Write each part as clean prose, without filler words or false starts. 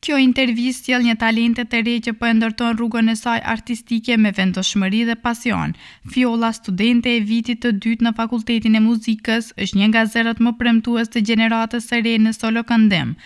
Kjo intervistë sjell një talente të re që po e ndërton rrugën e saj artistike me vendoshmëri dhe pasion. Fiolla, studente e vitit të dytë në Fakultetin e Muzikës, është një nga zërat më premtues të gjeneratës së re në solo këndim,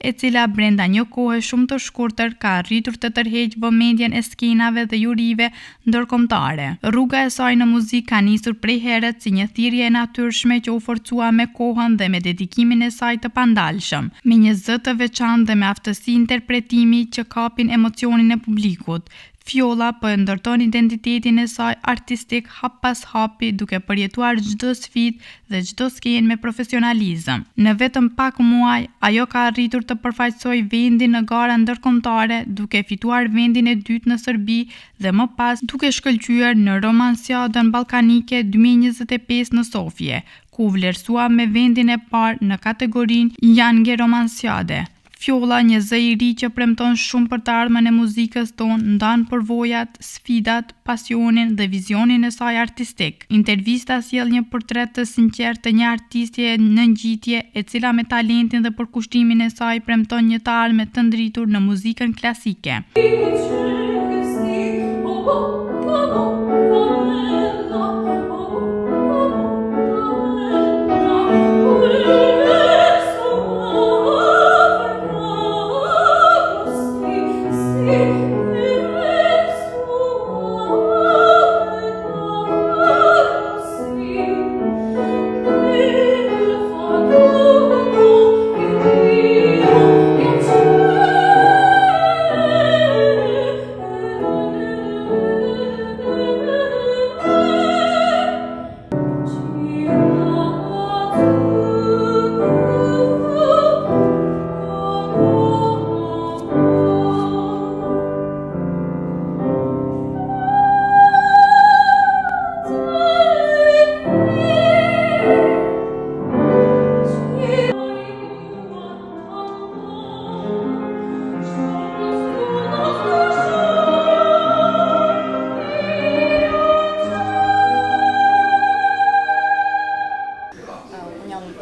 e cila brenda një kohe shumë të shkurtër ka arritur të tërheqë vëmendjen e skenave dhe jurive ndërkombëtare. Rruga e saj në muzikë ka nisur prej herët si një thirrje e natyrshme që u forcua me kohën dhe me dedikimin e saj të pandalshëm, me një zë të veçantë dhe me aftësi interpretimi që kapin emocionin e publikut. Fiolla po e ndërton identitetin e saj artistik hap pas hapi, duke përjetuar çdo sfidë dhe çdo skenë me profesionalizëm. Në vetëm pak muaj, ajo ka arritur të përfaqësojë vendin në gara ndërkombëtare, duke fituar vendin e dytë në Serbi dhe më pas duke shkëlqyer në Romansiadën Ballkanike 2025 në Sofje, ku vlerësua me vendin e parë në kategorinë Young Romansiade. Fiolla, një zë i ri që premton shumë për të ardhmen e muzikës tonë, ndan përvojat, sfidat, pasionin dhe vizionin e saj artistik. Intervista sjell një portret të sinqertë të një artistje në ngjitje, e cila me talentin dhe përkushtimin e saj premton një të ardhme të ndritur në muzikën klasike.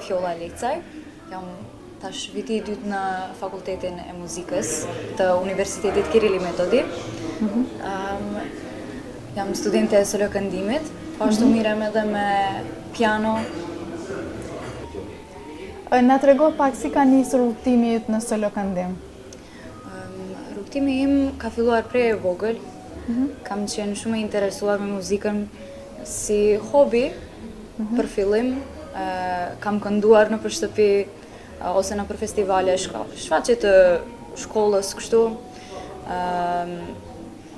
Fiolla Lecaj, jam tash viti i dytë në Fakultetin e Muzikës të Universitetit Kirili Metodi. Jam studente e solo këndimit, ashtu mirem edhe me piano. Na trego pak si ka nisur rrugtimi yt në solo këndim? Rrugtimi im ka filluar prej e vogël. Kam qenë shumë e interesuar me muzikën si hobi për fillim. Kam kënduar në shtëpi ose në për festivale, shfaqje të shkollës kështu.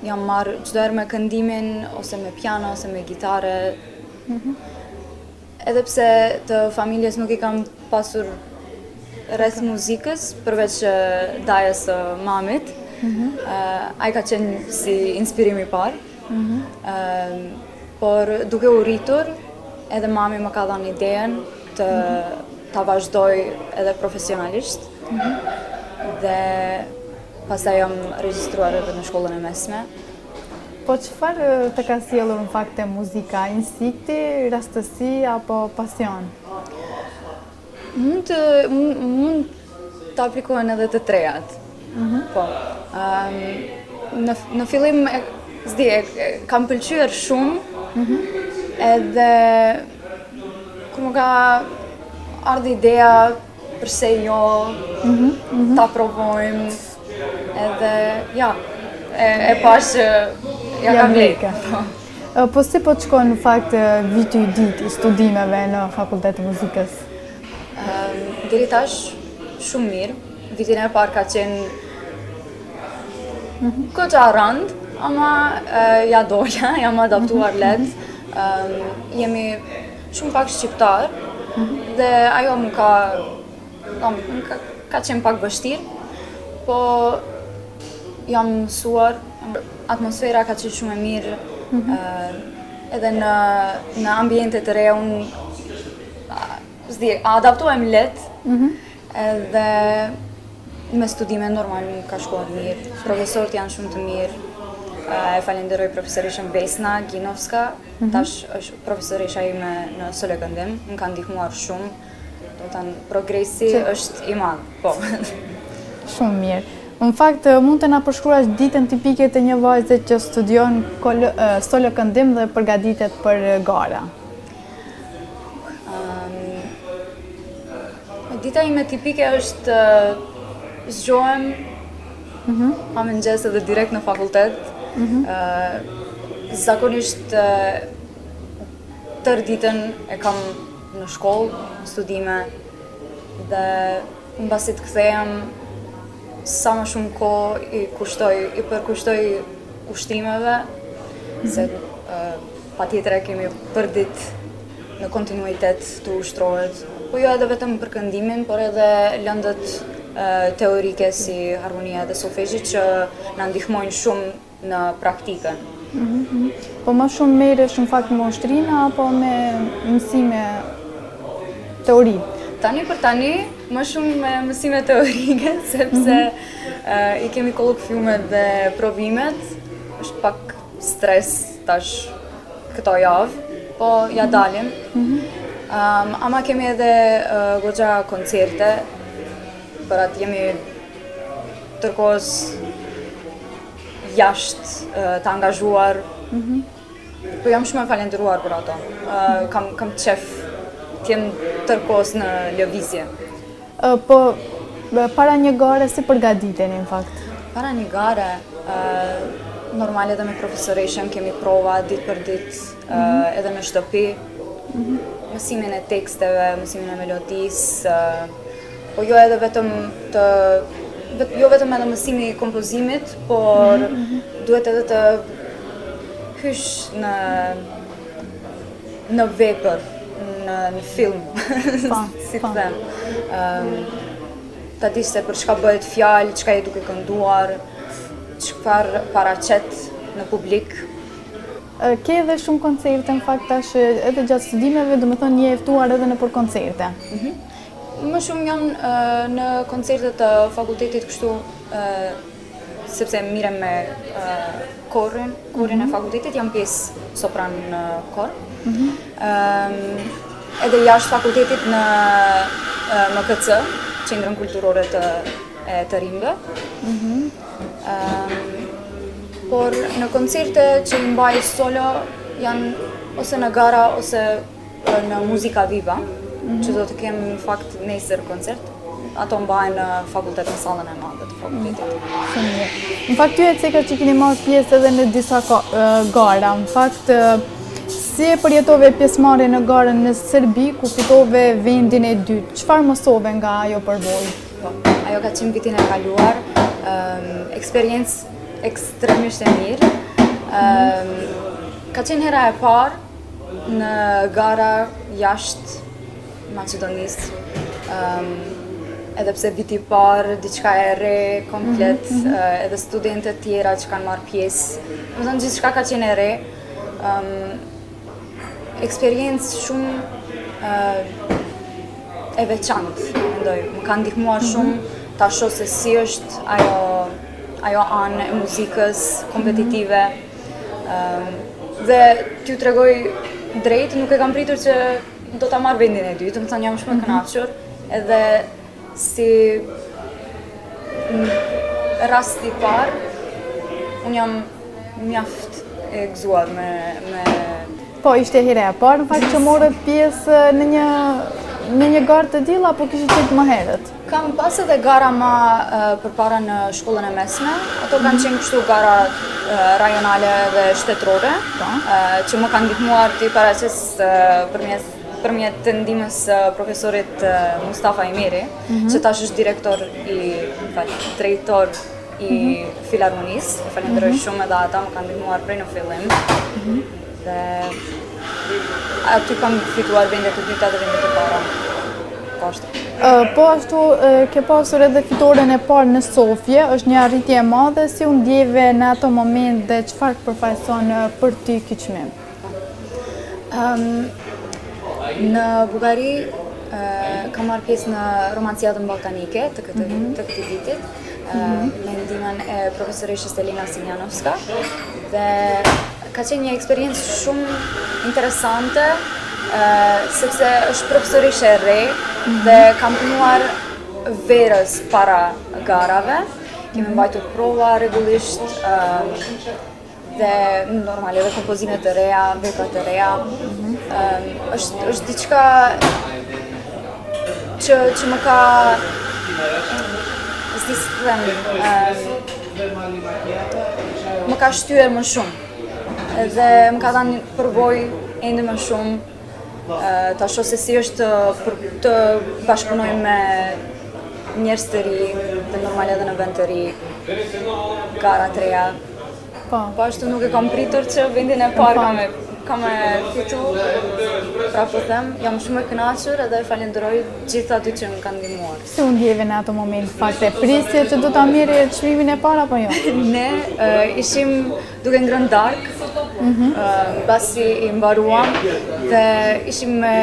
Jam marrë çdo herë me këndimin ose me piano ose me gitare. Edhe pse të familjes nuk i kam pasur rreth muzikës, përveç dajes së mamit. Ai ka qenë si inspirim i parë. Por duke u rritur, edhe mami më ka dhënë ideën ta vazhdoj edhe profesionalisht. Dhe pastaj jam regjistruar edhe në shkollën e mesme. Po çfarë të ka sjellur në fakt te muzika? Instinkti, rastësi apo pasion? Mund të aplikohen edhe të trejat. Po. Në fillim kam pëlqyer shumë. Edhe kur më ka ardhur ideja përse jo, ta provojmë, edhe ja, e pash që ja kam lekë. Po si po të shkon në fakt viti i dytë i studimeve në Fakultet të Muzikës? Deri tash shumë mirë. Vitin e parë ka qenë goxha rënd, ama ja dola, jam adaptuar lehtë. Jemi shumë pak shqiptar dhe ajo më ka qenë pak vështirë, po jam mësuar, atmosfera ka qenë shumë e mirë, edhe në ambiente të reja unë adaptohem lehtë, edhe me studime normal më ka shkuar mirë, profesorët janë shumë të mirë. E falenderoj profesoreshën Vesna Ginovska, tash është profesoresha ime në solo këndim, më ka ndihmuar shumë, do të thënë progresi është i madh, po. Shumë mirë. Në fakt, mund të na përshkruash ditën tipike të një vajze që studion solo këndim dhe përgatitet për gara? Dita ime tipike është zgjohem, ha mëngjes edhe direkt në fakultet. Zakonisht tërë ditën e kam në shkollë, në studime, dhe mbasi të kthehem, sa më shumë kohë i përkushtoj ushtimeve, se patjetër e kemi për ditë në kontinuitet të ushtrohet. Po jo edhe vetëm për këndimin, por edhe lëndët teorike si harmonia dhe solfezhi që na ndihmojnë shumë në praktikën. Po më shumë merresh në fakt me ushtrina apo me mësime teori? Tani për tani, më shumë me mësime teorike, sepse i kemi kollokviumet dhe provimet, është pak stres tash këto javë, po ja dalim. Ama kemi edhe goxha koncerte, për atë jemi tërkohës jashtë të angazhuar, po jam shumë e falendëruar për ato. Kam qef t'jem tërkohës në lëvizje. Po, para një gare si përgatiteni në fakt? Para një gare, normal edhe me profesoreshëm kemi prova ditë për ditë, edhe në shtëpi, mësimin e teksteve, mësimin e melodisë, po jo edhe vetëm edhe mësimi i kompozimit, por duhet edhe të hysh në vepër, në film, si të them. Ta di se për çka bëhet fjalë, çka je duke kënduar, çfarë paraqet në publik. Ke edhe shumë koncerte në fakt tash edhe gjatë studimeve, do të thonë je e ftuar edhe në për koncerte. Më shumë janë në koncertet të fakultetit kështu, sepse mirem me korin e fakultetit, jam pjesë sopran në kor. Edhe jashtë fakultetit në MKC, Qendrën Kulturore të Rimbe. Por në koncerte që i mbaj solo janë ose në gara ose në muzika viva, që do të kem në fakt nesër koncert. Ato mbajnë në fakultet, në sallën e madhe të fakultetit. Shumë mirë. Në fakt ty e ceka që keni marrë pjesë edhe në disa gara. Në fakt, si e përjetove pjesëmarrje në garën në Serbi, ku fitove vendin e dytë? Çfarë mësove nga ajo përballje? Ajo ka qenë vitin e kaluar, eksperiencë ekstremisht e mirë. Ka qenë hera e parë në gara jashtë Maqedonisë, edhe pse viti i parë, diçka e re, komplet, edhe studentët tjera që kanë marrë pjesë. Do të thënë gjithçka ka qenë e re. Eksperiencë shumë e veçantë, mendoj. Më ka ndihmuar shumë ta shoh se si është ajo anë e muzikës kompetitive. Dhe t'ju tregoj drejt, nuk e kam pritur që do ta marr vendin e dytë, më thënë jam shumë e kënaqur, edhe si rast i parë, unë jam mjaft e gëzuar me... Po, ishte hera e parë, në fakt që morët pjesë në një garë të tillë apo kishte qenë më herët? Kam pas edhe gara ma përpara në shkollën e mesme, ato kanë qenë kështu gara rajonale dhe shtetërore, që më kanë ndihmuar të i paraqes përmjet të ndihmës profesorit Mustafa Imeri, që tash është drejtor i Filharmonisë. Falenderoj shumë edhe ata, më kanë ndihmuar prej në fillim. Dhe aty kam fituar vendet e dyta dhe vendet e para. Po ashtu ke pasur edhe fitoren e parë në Sofje, është një arritje e madhe, si u ndjeve në ato moment dhe çfarë përfaqëson për ty ky çmim? Në Bullgari kam marrë pjesë në romanciadën ballkanike të këtij vitit, me ndihmën e profesoreshës Elena Sinjanovska, dhe ka qenë një eksperiencë shumë interesante, sepse është profesorishe e re dhe kam punuar verës para garave. kemi mbajtur prova rregullisht, dhe normal edhe kompozime të reja, vepra të reja. Është diçka që më ka, s'di si të them, më ka shtyer më shumë edhe më ka dhënë përvojë ende më shumë. Ta shoh se si është të bashkëpunoj me njerëz të ri, dhe normal edhe në vend të ri, gara të reja. Po ashtu nuk e kam pritur që vendin e parë kam e fitu, pra po them, jam shumë e kënaqur edhe falenderoj gjithë aty që më kanë ndihmuar. Si u ndjeve në ato moment, fakt e prisje që do ta merrje çmimin e parë apo jo? Ne ishim duke ngrënë darkë, pasi i mbaruam dhe ishim me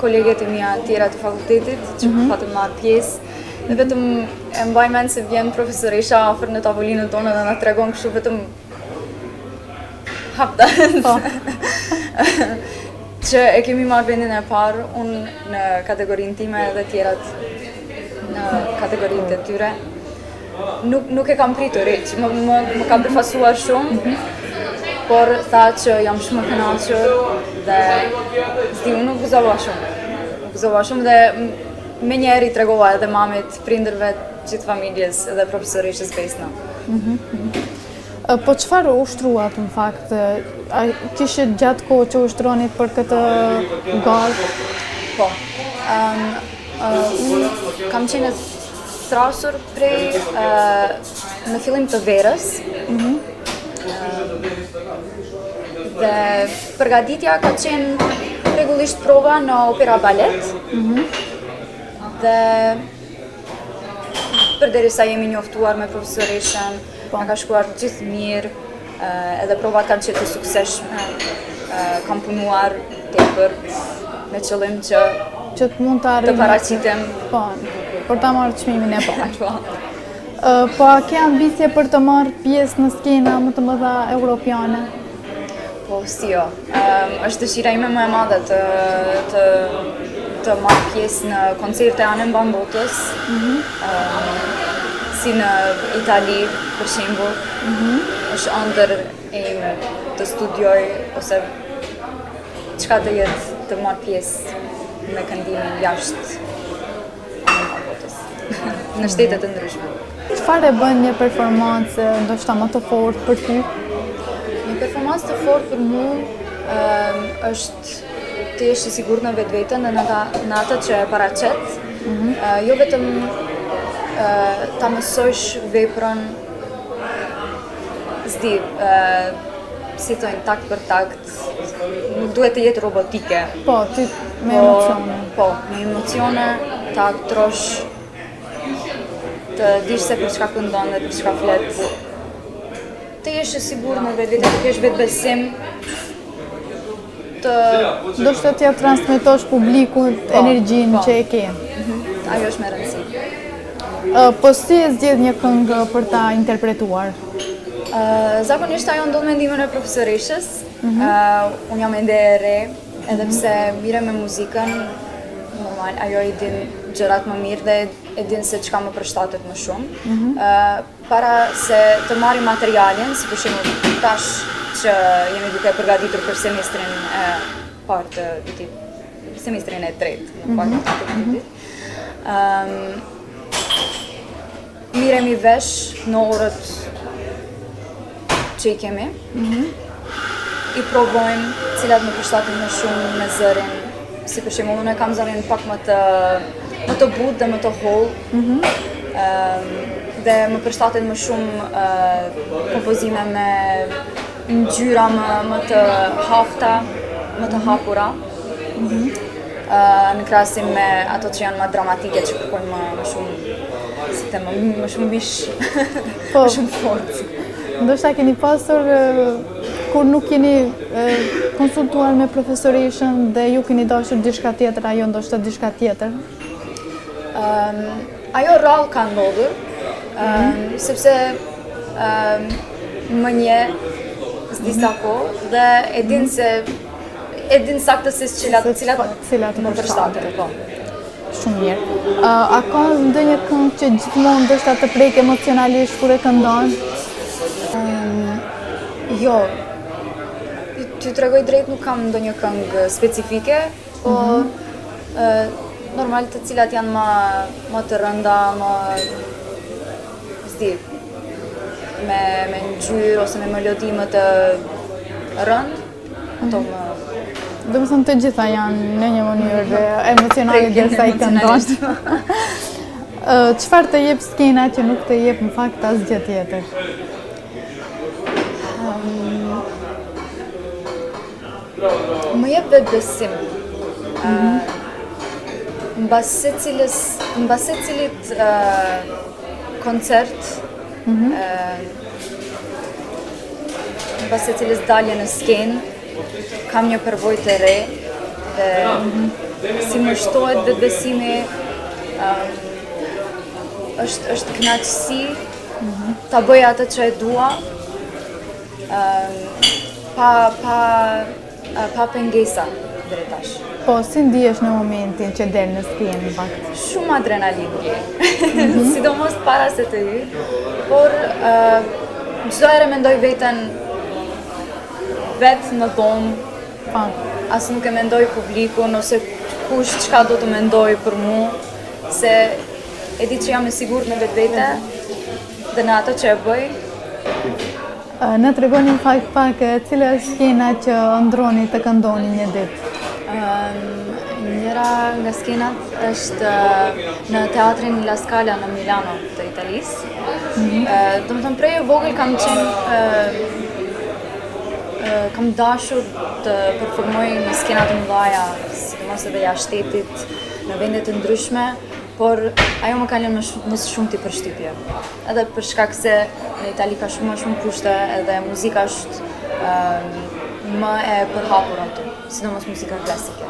kolegët e mia tjera të fakultetit që patëm marrë pjesë. Dhe vetëm e mbaj mend se vjen profesoresha afër në tavolinën tonë dhe na tregon kështu vetëm hapta. Që e kemi marrë vendin e parë, unë në kategorinë time dhe tjerat në kategorinë të tyre. Nuk e kam pritur hiç, më ka befasuar shumë, por tha që jam shumë e kënaqur dhe s'di, unë nuk gëzova shumë dhe me njeri tregova edhe mamit, prindërve, gjithë familjes edhe profesoreshës Besna. Po çfarë ushtruat në fakt? A kishit gjatë kohë që ushtronit për këtë garë? Po. Unë kam qenë trasur prej në fillim të verës. Dhe përgatitja ka qenë rregullisht prova në opera balet. Dhe përderisa jemi njoftuar me profesoreshën, na ka shkuar gjithë mirë, edhe provat kanë qenë të suksesshme. Kam punuar tepër me qëllim që të mund të paraqitem, po, për ta marrë çmimin e parë. Po. Po a ke ambicie për të marrë pjesë në skena më të mëdha europiane? Po, si jo. Është dëshira ime më e madhe të marrë pjesë në koncerte anë mban botës, si në Itali, për shembull. Është ëndër e ime të studioj ose çka të jetë të marrë pjesë me këndimin jashtë anë mban botës, në shtete të ndryshme. Çfarë e bën një performancë ndoshta më të fortë për ty? Një performancë të fortë për mua është të jesh i sigurt në vetveten dhe në atë që e paraqet, jo vetëm ta mësojsh veprën, s'di, si thojnë, takt për takt, nuk duhet të jetë robotike. Po, ty me emocione. Po, me emocione, ta aktrosh, të dish se për çka këndon dhe për çka flet. Të jesh i sigurt në vetveten, të kesh vetbesim, do shtë t'ja transmetosh publikut energjinë që e ke. Ajo është me rëndësi. Po si e zgjedh një këngë për ta interpretuar? Zakonisht ajo ndodh me ndihmën e profesoreshës. Unë jam ende e re, edhe pse mire me muzikën, normal, ajo i din gjërat më mirë dhe e din se çka më përshtatet më shumë. Para se të marrim materialin, si për shembull tash që jemi duke përgatitur për semestrin e parë të vitit, semestrin e tretë në parë të vitit. Miremi vesh në orët që i kemi, i provojmë cilat më përshtaten më shumë me zërin, si për shembull unë kam zërin pak më të butë dhe më të hollë, dhe më përshtaten më shumë kompozime me ngjyra më të hafta, më të hapura, në krahasim me ato që janë më dramatike, që kërkojnë më shumë, si them, më shumë mish, më shumë fort. Ndoshta keni pasur, kur nuk keni konsultuar me profesoreshën dhe ju keni dashur diçka tjetër, ajo ndoshta diçka tjetër? Ajo rrallë ka ndodhur, sepse më nje disa kohë dhe e din saktësisht cilat më përshtaten. Shumë mirë. A ka ndonjë këngë që gjithmonë ndoshta të prek emocionalisht kur e këndon? Jo, ty tregoj drejt nuk kam ndonjë këngë specifike, po normal të cilat janë më të rënda, me ngjyrë ose me melodi më të rënd, ato më... Do më thënë të gjitha janë në një mënyrë emocionale derisa i këndon. Çfarë të jep skena që nuk të jep në fakt asgjë tjetër? Më jep vetbesim. Mbas secilit koncert, mbas secilës dalje në skenë, kam një përvojë të re dhe si më shtohet vetbesimi, është kënaqësi ta bëj atë që e dua, pa pengesa deri tash. Po, si ndihesh në momentin që del në skenë në fakt? Shumë adrenalin bie, sidomos para se të hyj, por çdo herë mendoj veten vetë në dhomë, as nuk e mendoj publikun ose kush çka do të mendoj për mu, se e di që jam e sigurt në vetvete dhe në atë që e bëj. Në tregoni në fakt pak cila është skena që ndroni të këndoni një ditë? Njëra nga skenat është në teatrin La Scala në Milano të Italisë. Do të thënë prej e vogël kam dashur të performoj në skena të mëdha, sidomos edhe jashtë shtetit, në vende të ndryshme, por ajo më ka lënë më shumë ti përshtypje. Edhe për shkak se në Itali ka shumë kushte edhe muzika është më e përhapur aty, sidomos muzika klasike.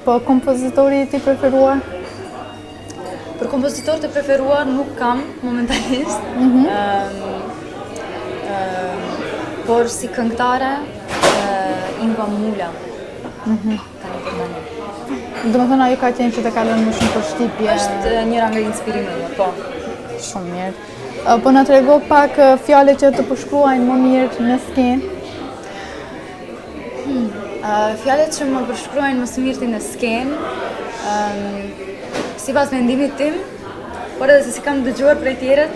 Po kompozitori ti preferuar? Për kompozitor të preferuar nuk kam momentalisht, por si këngëtare, Ingva Mula. Do më thënë ajo ka qenë që të kalon më shumë përshtypje. Është njëra nga inspirimeve, po. Shumë mirë. Po na trego pak fjalë që të përshkruajnë më mirë në skenë. Fjalët që më përshkruajnë më së miri në skenë, sipas mendimit tim, por edhe se si kam dëgjuar prej tjerët,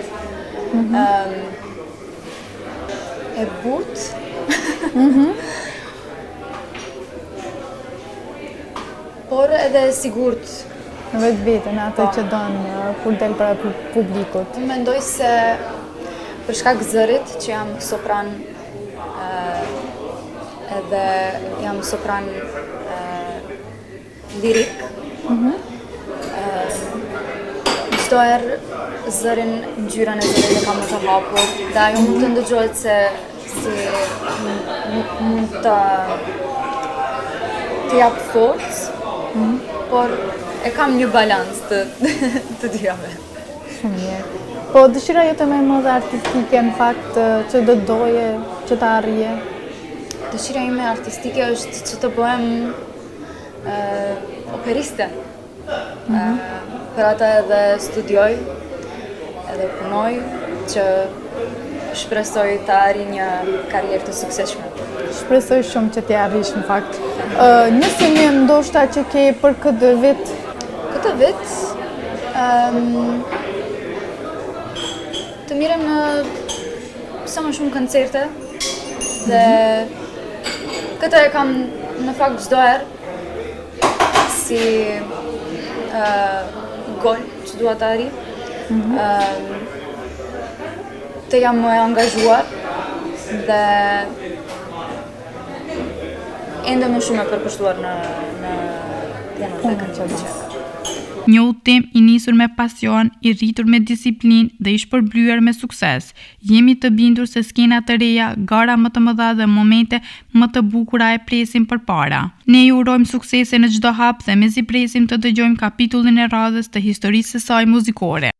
e butë, por edhe e sigurt. Në vetë vetën, atë që donë kur del para publikut. Unë mendoj se për shkak zërit që jam sopran, edhe jam sopran lirik, çdo herë zërin, ngjyrën e zërit e kam më të hapur, dhe ajo mund të ndëgjohet se si mund të jap forcë, por e kam një balans të dyjave. Shumë mirë. Po dëshira jote më e madhe artistike në fakt që do doje që ta arrije? Dëshira ime artistike është që të bëhem operiste. Për ata edhe studioj, edhe punoj, që shpresoj të arri një karrierë të suksesshme. Shpresoj shumë që t'i arrish në fakt. Një synim ndoshta që ke për këtë vit? Këtë vit, të mirem në sa më shumë koncerte, dhe këtë e kam në fakt çdo herë si gol që dua të arri. Të jam më angazhuar dhe ende më shumë e përkushtuar në punën e këngëve. Një udhtim i nisur me pasion, i rritur me disiplinë dhe i shpërblyer me sukses. Jemi të bindur se skena të reja, gara më të mëdha dhe momente më të bukura e presim përpara. Ne ju urojmë suksese në çdo hap dhe mezi presim të dëgjojmë kapitullin e radhës të historisë së saj muzikore.